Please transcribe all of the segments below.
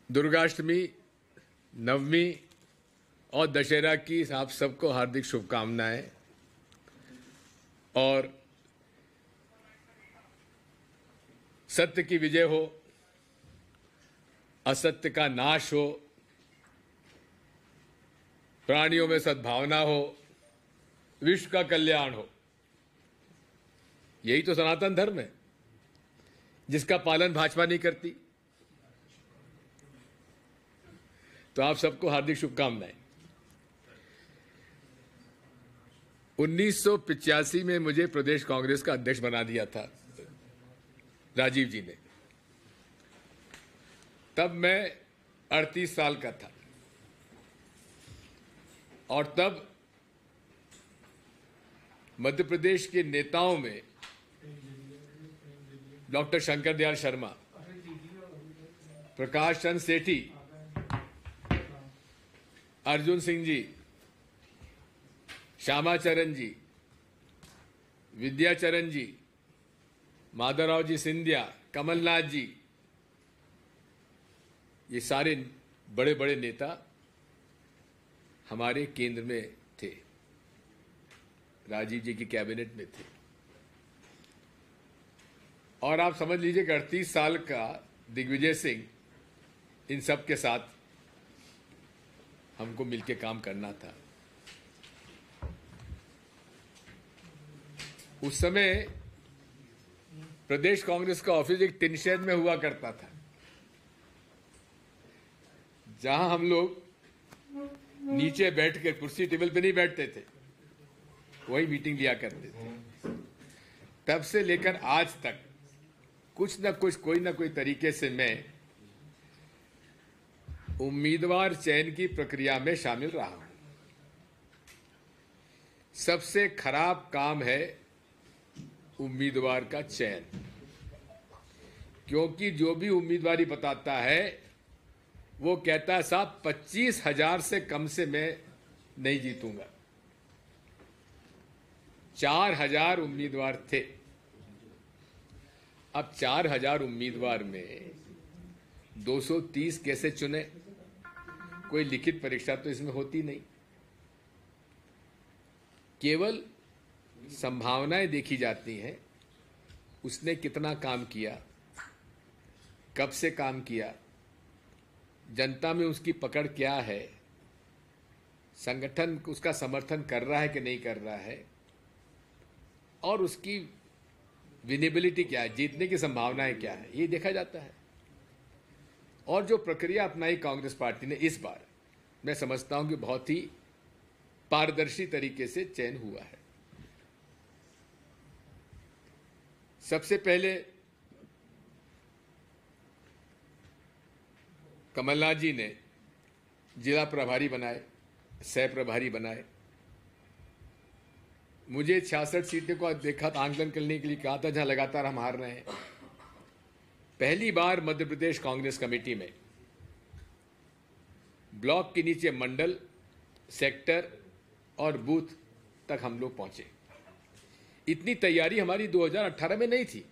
दुर्गाष्टमी, नवमी और दशहरा की आप सबको हार्दिक शुभकामनाएं। और सत्य की विजय हो, असत्य का नाश हो, प्राणियों में सद्भावना हो, विश्व का कल्याण हो। यही तो सनातन धर्म है, जिसका पालन भाजपा नहीं करती। तो आप सबको हार्दिक शुभकामनाएं। 1985 में मुझे प्रदेश कांग्रेस का अध्यक्ष बना दिया था राजीव जी ने। तब मैं 38 साल का था और तब मध्य प्रदेश के नेताओं में डॉक्टर शंकर दयाल शर्मा, प्रकाश चंद्र सेठी, अर्जुन सिंह जी, श्यामाचरण जी, विद्याचरण जी, माधवराव जी सिंधिया, कमलनाथ जी, ये सारे बड़े बड़े नेता हमारे केंद्र में थे, राजीव जी की कैबिनेट में थे। और आप समझ लीजिए कि 38 साल का दिग्विजय सिंह इन सब के साथ हमको मिलकर काम करना था। उस समय प्रदेश कांग्रेस का ऑफिस एक टिन शेड में हुआ करता था, जहां हम लोग नीचे बैठ कर, कुर्सी टेबल पे नहीं बैठते थे, वही मीटिंग लिया करते थे। तब से लेकर आज तक कुछ न कुछ, कोई ना कोई तरीके से मैं उम्मीदवार चयन की प्रक्रिया में शामिल रहा हूं। सबसे खराब काम है उम्मीदवार का चयन, क्योंकि जो भी उम्मीदवारी बताता है वो कहता है साहब 25,000 से कम से मैं नहीं जीतूंगा। 4,000 उम्मीदवार थे। अब 4,000 उम्मीदवार में 230 कैसे चुने? कोई लिखित परीक्षा तो इसमें होती नहीं, केवल संभावनाएं देखी जाती हैं। उसने कितना काम किया, कब से काम किया, जनता में उसकी पकड़ क्या है, संगठन उसका समर्थन कर रहा है कि नहीं कर रहा है, और उसकी विनेबिलिटी क्या है, जीतने की संभावनाएं क्या है, ये देखा जाता है। और जो प्रक्रिया अपनाई कांग्रेस पार्टी ने इस बार, मैं समझता हूं कि बहुत ही पारदर्शी तरीके से चयन हुआ है। सबसे पहले कमलनाथ जी ने जिला प्रभारी बनाए, सह प्रभारी बनाए। मुझे 66 सीटें को देखा था, आंकलन करने के लिए कहा था, जहां लगातार हम हार रहे हैं। पहली बार मध्य प्रदेश कांग्रेस कमेटी में ब्लॉक के नीचे मंडल, सेक्टर और बूथ तक हम लोग पहुंचे। इतनी तैयारी हमारी 2018 में नहीं थी,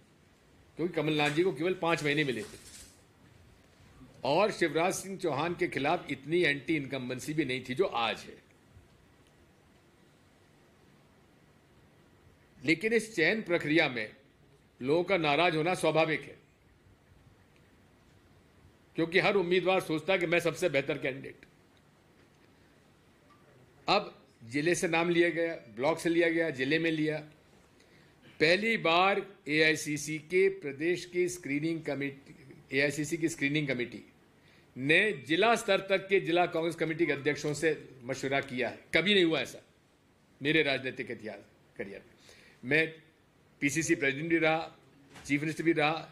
क्योंकि कमलनाथ जी को केवल 5 महीने मिले थे और शिवराज सिंह चौहान के खिलाफ इतनी एंटी इनकम्बेंसी भी नहीं थी जो आज है। लेकिन इस चयन प्रक्रिया में लोगों का नाराज होना स्वाभाविक है, क्योंकि हर उम्मीदवार सोचता है कि मैं सबसे बेहतर कैंडिडेट। अब जिले से नाम लिया गया, ब्लॉक से लिया गया, जिले में लिया। पहली बार एआईसीसी के प्रदेश की स्क्रीनिंग कमेटी, एआईसीसी की स्क्रीनिंग कमेटी ने जिला स्तर तक के जिला कांग्रेस कमेटी के अध्यक्षों से मशवरा किया है। कभी नहीं हुआ ऐसा मेरे राजनीतिक इतिहास करियर में। मैं पीसीसी प्रेसिडेंट भी रहा, चीफ मिनिस्टर भी रहा,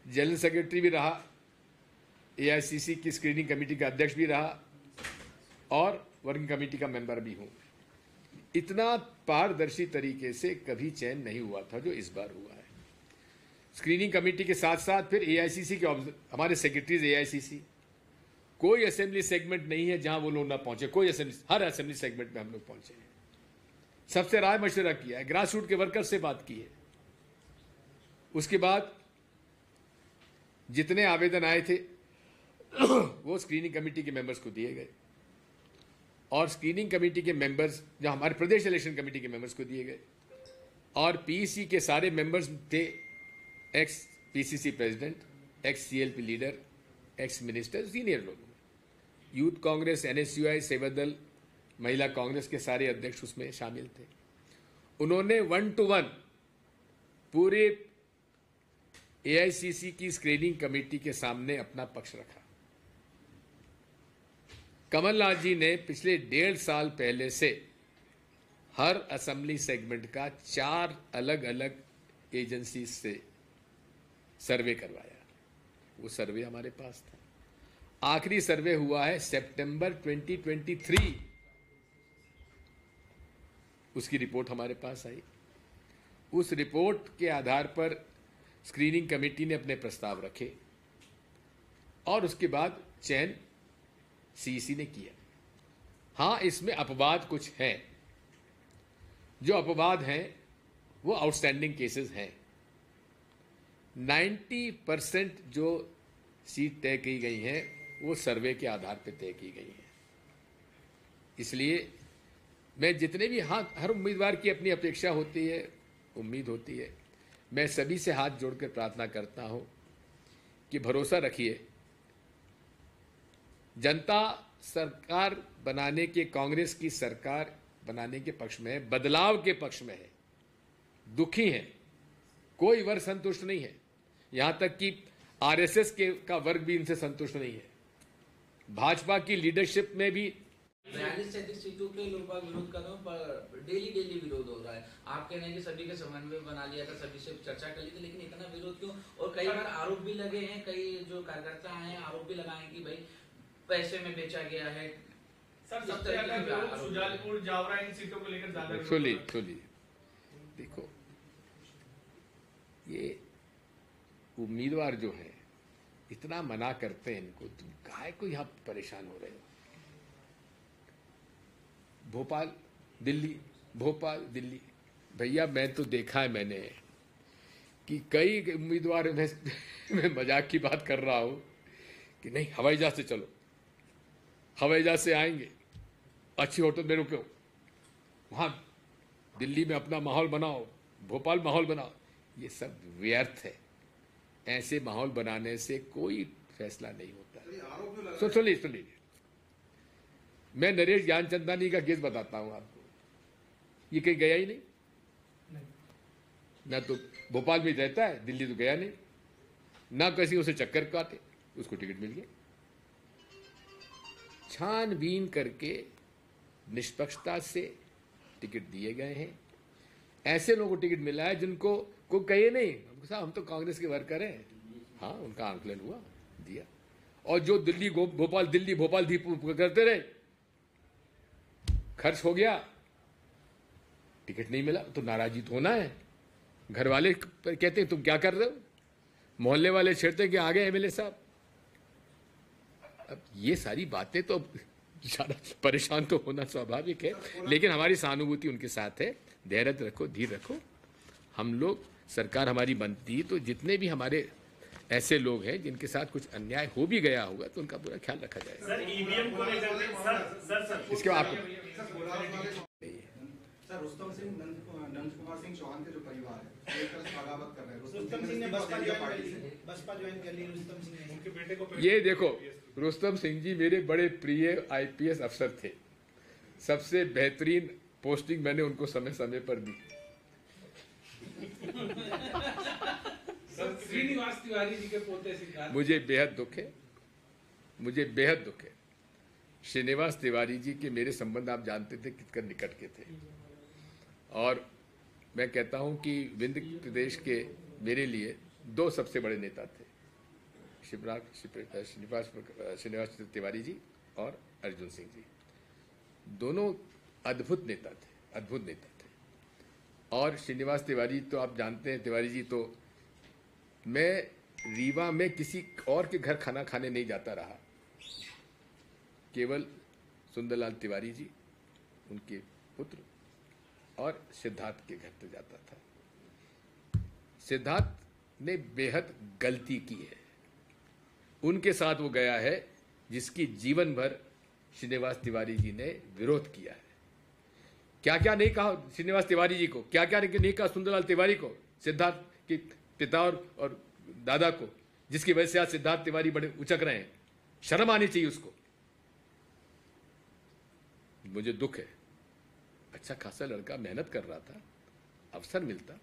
जनरल सेक्रेटरी भी रहा, एआईसीसी की स्क्रीनिंग कमेटी का अध्यक्ष भी रहा और वर्किंग कमेटी का मेंबर भी हूं। इतना पारदर्शी तरीके से कभी चयन नहीं हुआ था जो इस बार हुआ है। स्क्रीनिंग कमेटी के साथ साथ फिर एआईसीसी के हमारे सेक्रेटरीज, एआईसीसी, कोई असेंबली सेगमेंट नहीं है जहां वो लोग ना पहुंचे। कोई असेंबली, हर असेंबली सेगमेंट में हम लोग पहुंचे हैं। सबसे राय मशवरा किया है, ग्रास रूट के वर्कर से बात की है। उसके बाद जितने आवेदन आए थे वो स्क्रीनिंग कमेटी के मेंबर्स को दिए गए, और स्क्रीनिंग कमेटी के मेंबर्स जो हमारे प्रदेश इलेक्शन कमेटी के मेंबर्स को दिए गए, और पीसी के सारे मेंबर्स थे x PCC president, x CLP leader, ex minister, senior लोग। यूथ कांग्रेस, एनएसयूआई, सेवादल, महिला कांग्रेस के सारे अध्यक्ष उसमें शामिल थे। उन्होंने 1 to 1 पूरे एआईसीसी की स्क्रीनिंग कमेटी के सामने अपना पक्ष रखा। कमलनाथ जी ने पिछले 1.5 साल पहले से हर असेंबली सेगमेंट का 4 अलग अलग एजेंसी से सर्वे करवाया। वो सर्वे हमारे पास था। आखिरी सर्वे हुआ है सितंबर 2023, उसकी रिपोर्ट हमारे पास आई। उस रिपोर्ट के आधार पर स्क्रीनिंग कमेटी ने अपने प्रस्ताव रखे, और उसके बाद चयन सीईसी ने किया। हां, इसमें अपवाद कुछ हैं। जो अपवाद हैं वो आउटस्टैंडिंग केसेस हैं। 90% जो सीट तय की गई हैं वो सर्वे के आधार पर तय की गई हैं। इसलिए मैं जितने भी, हर उम्मीदवार की अपनी अपेक्षा होती है, उम्मीद होती है। मैं सभी से हाथ जोड़कर प्रार्थना करता हूं कि भरोसा रखिए, जनता सरकार बनाने के, कांग्रेस की सरकार बनाने के पक्ष में है, बदलाव के पक्ष में है, दुखी है। कोई वर्ग संतुष्ट नहीं है, यहां तक कि आरएसएस का वर्ग भी इनसे संतुष्ट नहीं है। भाजपा की लीडरशिप में भी 42 से अधिक सीटों के लोग विरोध कर रहे हैं, पर डेली विरोध हो रहा है। आप कह रहे हैं कि सभी के समन्वय बना लिया था, सभी से चर्चा कर ली थी, लेकिन इतना विरोध क्यों? और कई बार आरोप भी लगे हैं, कई जो कार्यकर्ता हैं आरोप भी लगाए कि भाई पैसे में बेचा गया है। सर, सबसे ज्यादा सुजालपुर, जावरा, इन सीटों को लेकर ज्यादा सुनिए, देखो, ये उम्मीदवार जो है इतना मना करते हैं इनको, तुम काहे को यहां परेशान हो रहे हो? भोपाल दिल्ली, भैया मैं तो देखा है मैंने कि कई उम्मीदवार, मैं मजाक की बात कर रहा हूं कि नहीं, हवाई जहाज से चलो, हवाई जहाज से आएंगे, अच्छी होटल में रुको, वहां दिल्ली में अपना माहौल बनाओ, भोपाल माहौल बनाओ। ये सब व्यर्थ है। ऐसे माहौल बनाने से कोई फैसला नहीं होता। सुनिए, मैं नरेश ज्ञानचंदानी का केस बताता हूं आपको। ये कहीं गया ही नहीं, ना तो भोपाल में रहता है, दिल्ली तो गया नहीं, ना किसी उसे चक्कर काटे, उसको टिकट मिल गया। छानबीन करके निष्पक्षता से टिकट दिए गए हैं। ऐसे लोगों को टिकट मिला है जिनको को कहे नहीं साहब हम तो कांग्रेस के वर्कर हैं। हाँ, उनका आंकलन हुआ, दिया। और जो दिल्ली भोपाल करते रहे, खर्च हो गया, टिकट नहीं मिला, तो नाराजी तो होना है। घर वाले कहते हैं तुम क्या कर रहे हो, मोहल्ले वाले छेड़ते हैं कि आ गए एमएलए साहब। अब ये सारी बातें तो ज्यादा परेशान तो होना स्वाभाविक है, लेकिन हमारी सहानुभूति उनके साथ है। धैर्य रखो, धीर रखो। हम लोग, सरकार हमारी बनती है तो जितने भी हमारे ऐसे लोग हैं जिनके साथ कुछ अन्याय हो भी गया होगा तो उनका पूरा ख्याल रखा जाएगा। सर, ईवीएम को लेकर सर इसके बाद सर, रुस्तम सिंह, नंद कुमार सिंह चौहान के जो परिवार है, एक तरह से बगावत कर रहे हैं। रुस्तम सिंह ने बसपा ज्वाइन कर ली। रुस्तम सिंह ने, उनके बेटे को, ये देखो, रुस्तम सिंह जी मेरे बड़े प्रिय आईपीएस अफसर थे। सबसे बेहतरीन पोस्टिंग मैंने उनको समय समय पर दी। श्रीनिवास तिवारी जी के पोते सिद्धार्थ, मुझे बेहद दुख है। श्रीनिवास तिवारी जी के मेरे संबंध आप जानते थे कितने निकट के थे, और मैं कहता हूं कि विंध्य प्रदेश के मेरे लिए 2 सबसे बड़े नेता थे, श्रीनिवास तिवारी जी और अर्जुन सिंह जी। दोनों अद्भुत नेता थे। और श्रीनिवास तिवारी तो आप जानते हैं, तिवारी जी तो, मैं रीवा में किसी और के घर खाना खाने नहीं जाता रहा, केवल सुंदरलाल तिवारी जी, उनके पुत्र और सिद्धार्थ के घर पे जाता था। सिद्धार्थ ने बेहद गलती की है, उनके साथ वो गया है जिसकी जीवन भर श्रीनिवास तिवारी जी ने विरोध किया है। क्या क्या नहीं कहा श्रीनिवास तिवारी जी को, क्या क्या नहीं कहा सुंदरलाल तिवारी को, सिद्धार्थ के पिता और दादा को, जिसकी वजह से आज सिद्धार्थ तिवारी बड़े उचक रहे हैं। शर्म आनी चाहिए उसको। मुझे दुख है, अच्छा खासा लड़का मेहनत कर रहा था, अवसर मिलता,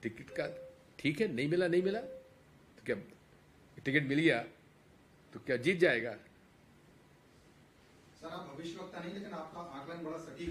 टिकट का ठीक है, नहीं मिला तो क्या टिकट मिल गया तो क्या जीत जाएगा? सर आप भविष्यवक्ता नहीं, लेकिन आपका आकलन बड़ा सटीक